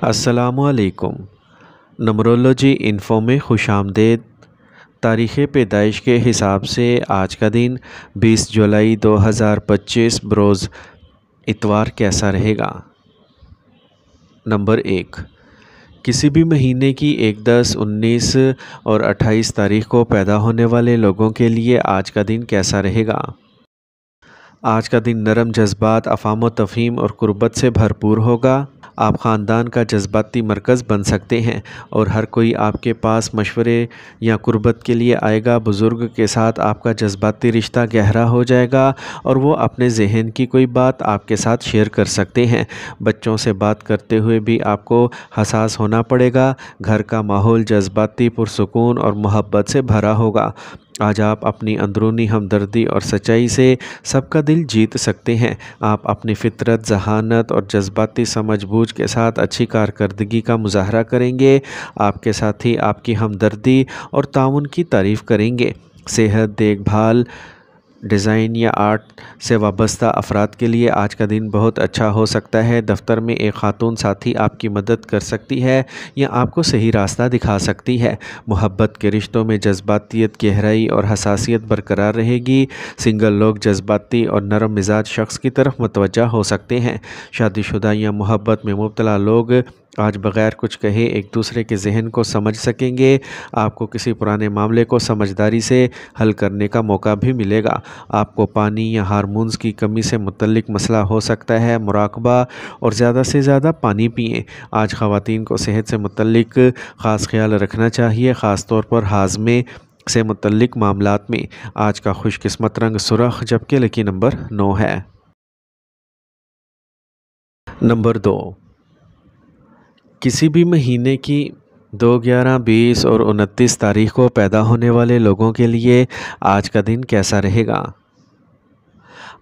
السلام علیکم۔ نمرولوجی انفو میں خوش آمدید۔ تاریخ پیدائش کے حساب سے آج کا دن 20 جولائی 2025 بروز اتوار کیسا رہے گا؟ نمبر 1، کسی بھی مہینے کی 1، 10، 19 اور 28 تاریخ کو پیدا ہونے والے لوگوں کے لیے آج کا دن کیسا رہے گا؟ آج کا دن نرم جذبات، افہام و تفہیم اور قربت سے بھرپور ہوگا۔ آپ خاندان کا جذباتی مرکز بن سکتے ہیں اور ہر کوئی آپ کے پاس مشورے یا قربت کے لیے آئے گا۔ بزرگ کے ساتھ آپ کا جذباتی رشتہ گہرا ہو جائے گا اور وہ اپنے ذہن کی کوئی بات آپ کے ساتھ شیئر کر سکتے ہیں۔ بچوں سے بات کرتے ہوئے بھی آپ کو حساس ہونا پڑے گا۔ گھر کا ماحول جذباتی، پرسکون اور محبت سے بھرا ہوگا۔ آج آپ اپنی اندرونی ہمدردی اور سچائی سے سب کا دل جیت سکتے ہیں۔ آپ اپنی فطرت، ذہانت اور جذباتی سمجھ بوجھ کے ساتھ اچھی کارکردگی کا مظاہرہ کریں گے۔ آپ کے ساتھی آپ کی ہمدردی اور تعاون کی تعریف کریں گے۔ صحت، دیکھ بھال، ڈیزائن یا آرٹ سے وابستہ افراد کے لیے آج کا دن بہت اچھا ہو سکتا ہے۔ دفتر میں ایک خاتون ساتھی آپ کی مدد کر سکتی ہے یا آپ کو صحیح راستہ دکھا سکتی ہے۔ محبت کے رشتوں میں جذباتیت، گہرائی اور حساسیت برقرار رہے گی۔ سنگل لوگ جذباتی اور نرم مزاج شخص کی طرف متوجہ ہو سکتے ہیں۔ شادی شدہ یا محبت میں مبتلا لوگ آج بغیر کچھ کہے ایک دوسرے کے ذہن کو سمجھ سکیں گے۔ آپ کو کسی پرانے معاملے کو سمجھداری سے حل کرنے کا موقع بھی ملے گا۔ آپ کو پانی یا ہارمونز کی کمی سے متعلق مسئلہ ہو سکتا ہے۔ مراقبہ اور زیادہ سے زیادہ پانی پئیں۔ آج خواتین کو صحت سے متعلق خاص خیال رکھنا چاہیے، خاص طور پر ہاضمے سے متعلق معاملات میں۔ آج کا خوش قسمت رنگ سرخ جبکہ لکی نمبر 9 ہے۔ نمبر 2، کسی بھی مہینے کی 2، 11، 20 اور 29 تاریخ کو پیدا ہونے والے لوگوں کے لیے آج کا دن کیسا رہے گا؟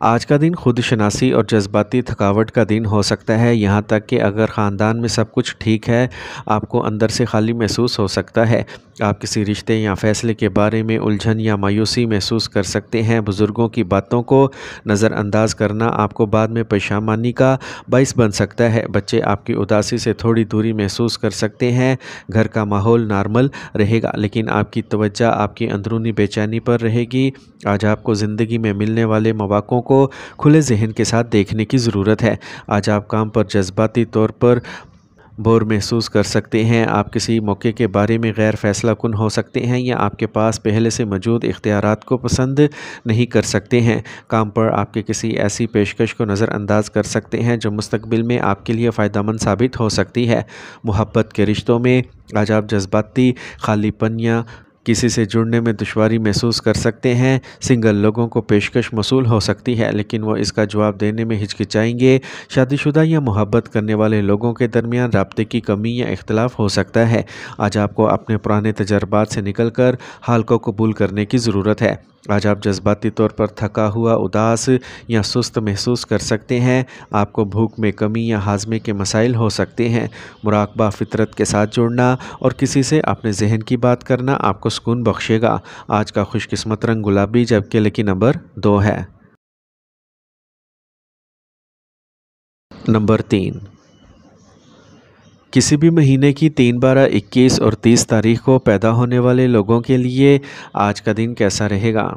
آج کا دن خود شناسی اور جذباتی تھکاوٹ کا دن ہو سکتا ہے، یہاں تک کہ اگر خاندان میں سب کچھ ٹھیک ہے، آپ کو اندر سے خالی محسوس ہو سکتا ہے۔ آپ کسی رشتے یا فیصلے کے بارے میں الجھن یا مایوسی محسوس کر سکتے ہیں۔ بزرگوں کی باتوں کو نظر انداز کرنا آپ کو بعد میں پریشانی کا باعث بن سکتا ہے۔ بچے آپ کی اداسی سے تھوڑی دوری محسوس کر سکتے ہیں۔ گھر کا ماحول نارمل رہے گا لیکن آپ کی توجہ آپ کی اندرونی بے چینی پر رہے گی۔ آج آپ کو زندگی میں ملنے والے مواقعوں کو کھلے ذہن کے ساتھ دیکھنے کی ضرورت ہے۔ آج آپ کام پر جذباتی طور پر بور محسوس کر سکتے ہیں۔ آپ کسی موقع کے بارے میں غیر فیصلہ کن ہو سکتے ہیں یا آپ کے پاس پہلے سے موجود اختیارات کو پسند نہیں کر سکتے ہیں۔ کام پر آپ کے کسی ایسی پیشکش کو نظر انداز کر سکتے ہیں جو مستقبل میں آپ کے لیے فائدہ مند ثابت ہو سکتی ہے۔ محبت کے رشتوں میں آج آپ جذباتی خالی پن یا کسی سے جڑنے میں دشواری محسوس کر سکتے ہیں۔ سنگل لوگوں کو پیشکش موصول ہو سکتی ہے لیکن وہ اس کا جواب دینے میں ہچکچائیں گے۔ شادی شدہ یا محبت کرنے والے لوگوں کے درمیان رابطے کی کمی یا اختلاف ہو سکتا ہے۔ آج آپ کو اپنے پرانے تجربات سے نکل کر حال کو قبول کرنے کی ضرورت ہے۔ آج آپ جذباتی طور پر تھکا ہوا، اداس یا سست محسوس کر سکتے ہیں۔ آپ کو بھوک میں کمی یا ہاضمے کے مسائل ہو سکتے ہیں۔ مراقبہ، فطرت کے ساتھ جڑنا اور کسی سے اپنے ذہن کی بات کرنا آپ کو سکون بخشے گا۔ آج کا خوش قسمت رنگ گلابی جبکہ لکی نمبر 2 ہے۔ نمبر 3، کسی بھی مہینے کی 3، 12، 21 اور 30 تاریخ کو پیدا ہونے والے لوگوں کے لیے آج کا دن کیسا رہے گا؟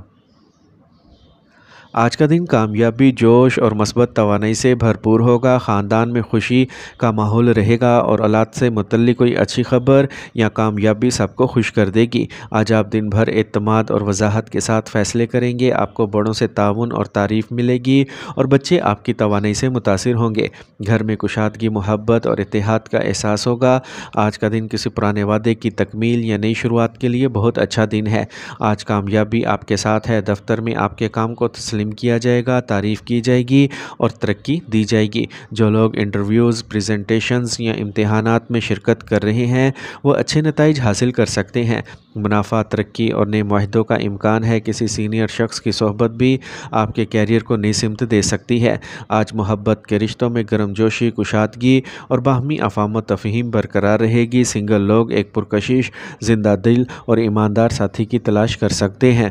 آج کا دن کامیابی، جوش اور مثبت توانائی سے بھرپور ہوگا۔ خاندان میں خوشی کا ماحول رہے گا اور اولاد سے متعلق کوئی اچھی خبر یا کامیابی سب کو خوش کر دے گی۔ آج آپ دن بھر اعتماد اور وضاحت کے ساتھ فیصلے کریں گے۔ آپ کو بڑوں سے تعاون اور تعریف ملے گی اور بچے آپ کی توانائی سے متاثر ہوں گے۔ گھر میں کشادگی، محبت اور اتحاد کا احساس ہوگا۔ آج کا دن کسی پرانے وعدے کی تکمیل یا نئی شروعات کے لیے بہت اچھا دن ہے۔ آج کامیابی آپ کے ساتھ ہے۔ دفتر میں آپ کے کام کو تسلیم کیا جائے گا، تعریف کی جائے گی اور ترقی دی جائے گی۔ جو لوگ انٹرویوز، پریزنٹیشنز یا امتحانات میں شرکت کر رہے ہیں وہ اچھے نتائج حاصل کر سکتے ہیں۔ منافع، ترقی اور نئے معاہدوں کا امکان ہے۔ کسی سینئر شخص کی صحبت بھی آپ کے کیریئر کو نئی سمت دے سکتی ہے۔ آج محبت کے رشتوں میں گرم جوشی، کشادگی اور باہمی افہام و تفہیم برقرار رہے گی۔ سنگل لوگ ایک پرکشش، زندہ دل اور ایماندار ساتھی کی تلاش کر سکتے ہیں۔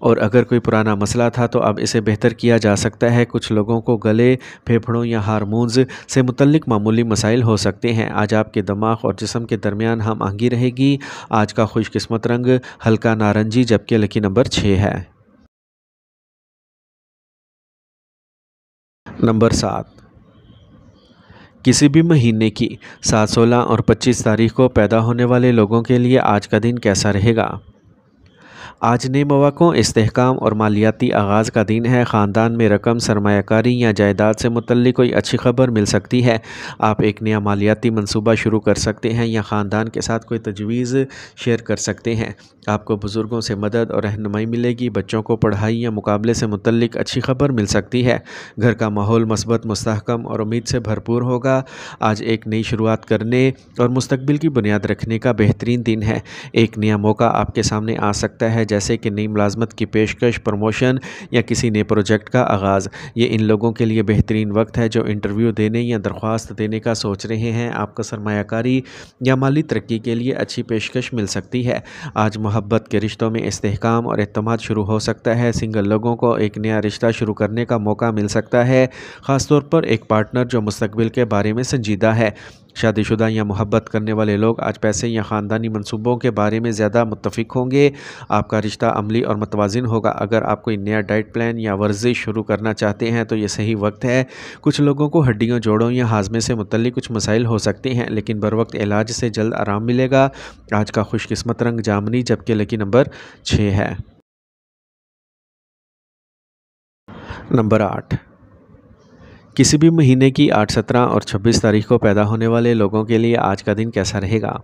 اور اگر کوئی پرانا مسئلہ تھا تو اب اسے بہتر کیا جا سکتا ہے۔ کچھ لوگوں کو گلے، پھیپھڑوں یا ہارمونز سے متعلق معمولی مسائل ہو سکتے ہیں۔ آج آپ کے دماغ اور جسم کے درمیان ہم آہنگی رہے گی۔ آج کا خوش قسمت رنگ ہلکا نارنجی جبکہ لکی نمبر 6 ہے۔ نمبر 7، کسی بھی مہینے کی 7، 16 اور 25 تاریخ کو پیدا ہونے والے لوگوں کے لیے آج کا دن کیسا رہے گا؟ آج نئے مواقعوں، استحکام اور مالیاتی آغاز کا دن ہے۔ خاندان میں رقم، سرمایہ کاری یا جائیداد سے متعلق کوئی اچھی خبر مل سکتی ہے۔ آپ ایک نیا مالیاتی منصوبہ شروع کر سکتے ہیں یا خاندان کے ساتھ کوئی تجویز شیئر کر سکتے ہیں۔ آپ کو بزرگوں سے مدد اور رہنمائی ملے گی۔ بچوں کو پڑھائی یا مقابلے سے متعلق اچھی خبر مل سکتی ہے۔ گھر کا ماحول مثبت، مستحکم اور امید سے بھرپور ہوگا۔ آج ایک نئی شروعات کرنے اور مستقبل کی بنیاد رکھنے کا بہترین دن ہے۔ ایک نیا موقع آپ کے سامنے آ سکتا ہے، جیسے کہ نئی ملازمت کی پیشکش، پروموشن یا کسی نئے پروجیکٹ کا آغاز۔ یہ ان لوگوں کے لیے بہترین وقت ہے جو انٹرویو دینے یا درخواست دینے کا سوچ رہے ہیں۔ آپ کو سرمایہ کاری یا مالی ترقی کے لیے اچھی پیشکش مل سکتی ہے۔ آج محبت کے رشتوں میں استحکام اور اعتماد شروع ہو سکتا ہے۔ سنگل لوگوں کو ایک نیا رشتہ شروع کرنے کا موقع مل سکتا ہے، خاص طور پر ایک پارٹنر جو مستقبل کے بارے میں سنجیدہ ہے۔ شادی شدہ یا محبت کرنے والے لوگ آج پیسے یا خاندانی منصوبوں کے بارے میں زیادہ متفق ہوں گے۔ آپ کا رشتہ عملی اور متوازن ہوگا۔ اگر آپ کوئی نیا ڈائٹ پلان یا ورزش شروع کرنا چاہتے ہیں تو یہ صحیح وقت ہے۔ کچھ لوگوں کو ہڈیوں، جوڑوں یا ہاضمے سے متعلق کچھ مسائل ہو سکتے ہیں، لیکن بروقت علاج سے جلد آرام ملے گا۔ آج کا خوش قسمت رنگ جامنی جبکہ لکی نمبر 6 ہے۔ نمبر 8، کسی بھی مہینے کی 8، 17 اور 26 تاریخ کو پیدا ہونے والے لوگوں کے لیے آج کا دن کیسا رہے گا؟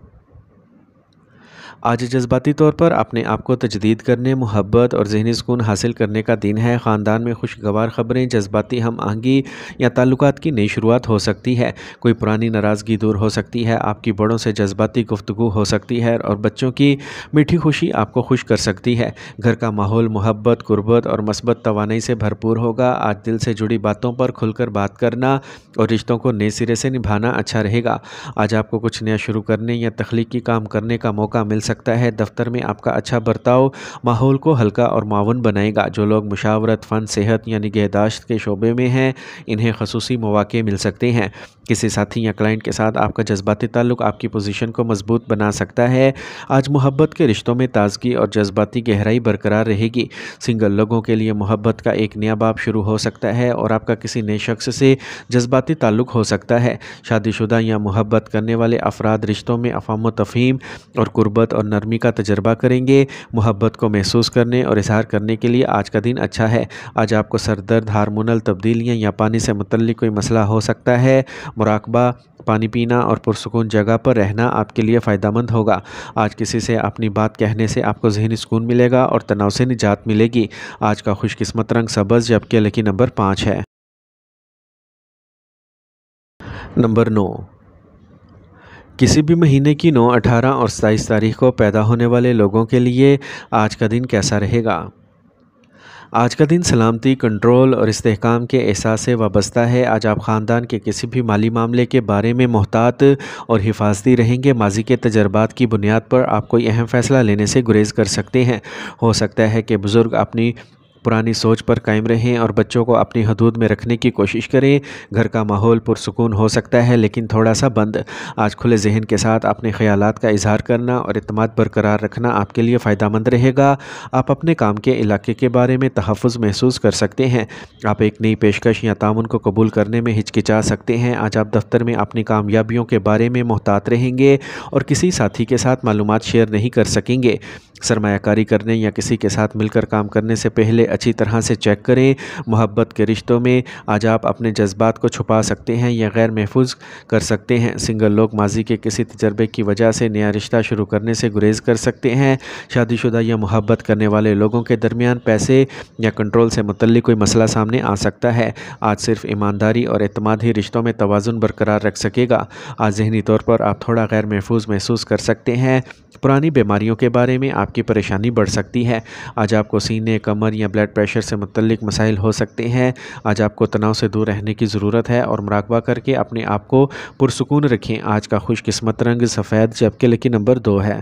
آج جذباتی طور پر اپنے آپ کو تجدید کرنے، محبت اور ذہنی سکون حاصل کرنے کا دن ہے۔ خاندان میں خوشگوار خبریں، جذباتی ہم آہنگی یا تعلقات کی نئی شروعات ہو سکتی ہے۔ کوئی پرانی ناراضگی دور ہو سکتی ہے۔ آپ کی بڑوں سے جذباتی گفتگو ہو سکتی ہے اور بچوں کی میٹھی خوشی آپ کو خوش کر سکتی ہے۔ گھر کا ماحول محبت، قربت اور مثبت توانائی سے بھرپور ہوگا۔ آج دل سے جڑی باتوں پر کھل کر بات کرنا اور رشتوں کو نئے سرے سے نبھانا اچھا رہے گا۔ آج آپ کو کچھ نیا شروع کرنے یا تخلیقی کام کرنے کا موقع مل سکتا ہے۔ دفتر میں آپ کا اچھا برتاؤ ماحول کو ہلکا اور معاون بنائے گا۔ جو لوگ مشاورت، فن، صحت یا نگہداشت کے شعبے میں ہیں، انہیں خصوصی مواقع مل سکتے ہیں۔ کسی ساتھی یا کلائنٹ کے ساتھ آپ کا جذباتی تعلق آپ کی پوزیشن کو مضبوط بنا سکتا ہے۔ آج محبت کے رشتوں میں تازگی اور جذباتی گہرائی برقرار رہے گی۔ سنگل لوگوں کے لیے محبت کا ایک نیا باب شروع ہو سکتا ہے اور آپ کا کسی نئے شخص سے جذباتی تعلق ہو سکتا ہے۔ شادی شدہ یا محبت کرنے والے افراد رشتوں میں افہام و تفہیم اور قربت اور نرمی کا تجربہ کریں گے۔ محبت کو محسوس کرنے اور اظہار کرنے کے لیے آج کا دن اچھا ہے۔ آج آپ کو سر درد، ہارمونل تبدیلیاں یا پانی سے متعلق کوئی مسئلہ ہو سکتا ہے۔ مراقبہ، پانی پینا اور پرسکون جگہ پر رہنا آپ کے لیے فائدہ مند ہوگا۔ آج کسی سے اپنی بات کہنے سے آپ کو ذہنی سکون ملے گا اور تناؤ سے نجات ملے گی۔ آج کا خوش قسمت رنگ سبز جبکہ لکی نمبر 5 ہے۔ نمبر 9، کسی بھی مہینے کی 9، 18 اور 27 تاریخ کو پیدا ہونے والے لوگوں کے لیے آج کا دن کیسا رہے گا؟ آج کا دن سلامتی، کنٹرول اور استحکام کے احساس سے وابستہ ہے۔ آج آپ خاندان کے کسی بھی مالی معاملے کے بارے میں محتاط اور حفاظتی رہیں گے۔ ماضی کے تجربات کی بنیاد پر آپ کوئی اہم فیصلہ لینے سے گریز کر سکتے ہیں۔ ہو سکتا ہے کہ بزرگ اپنی پرانی سوچ پر قائم رہیں اور بچوں کو اپنی حدود میں رکھنے کی کوشش کریں۔ گھر کا ماحول پرسکون ہو سکتا ہے لیکن تھوڑا سا بند۔ آج کھلے ذہن کے ساتھ اپنے خیالات کا اظہار کرنا اور اعتماد برقرار رکھنا آپ کے لیے فائدہ مند رہے گا۔ آپ اپنے کام کے علاقے کے بارے میں تحفظ محسوس کر سکتے ہیں۔ آپ ایک نئی پیشکش یا تعاون کو قبول کرنے میں ہچکچا سکتے ہیں۔ آج آپ دفتر میں اپنی کامیابیوں کے بارے میں محتاط رہیں گے اور کسی ساتھی کے ساتھ معلومات شیئر نہیں کر سکیں گے۔ سرمایہ کاری کرنے یا کسی کے ساتھ مل کر کام کرنے سے پہلے اچھی طرح سے چیک کریں۔ محبت کے رشتوں میں آج آپ اپنے جذبات کو چھپا سکتے ہیں یا غیر محفوظ کر سکتے ہیں۔ سنگل لوگ ماضی کے کسی تجربے کی وجہ سے نیا رشتہ شروع کرنے سے گریز کر سکتے ہیں۔ شادی شدہ یا محبت کرنے والے لوگوں کے درمیان پیسے یا کنٹرول سے متعلق کوئی مسئلہ سامنے آ سکتا ہے۔ آج صرف ایمانداری اور اعتماد ہی رشتوں میں توازن برقرار رکھ سکے گا۔ آج ذہنی طور پر آپ تھوڑا غیر محفوظ محسوس کر سکتے ہیں۔ پرانی بیماریوں کے بارے میں آپ کی پریشانی بڑھ سکتی ہے۔ آج آپ کو سینے، کمر یا بلڈ پریشر سے متعلق مسائل ہو سکتے ہیں۔ آج آپ کو تناؤ سے دور رہنے کی ضرورت ہے اور مراقبہ کر کے اپنے آپ کو پرسکون رکھیں۔ آج کا خوش قسمت رنگ سفید جبکہ لکی نمبر 2 ہے۔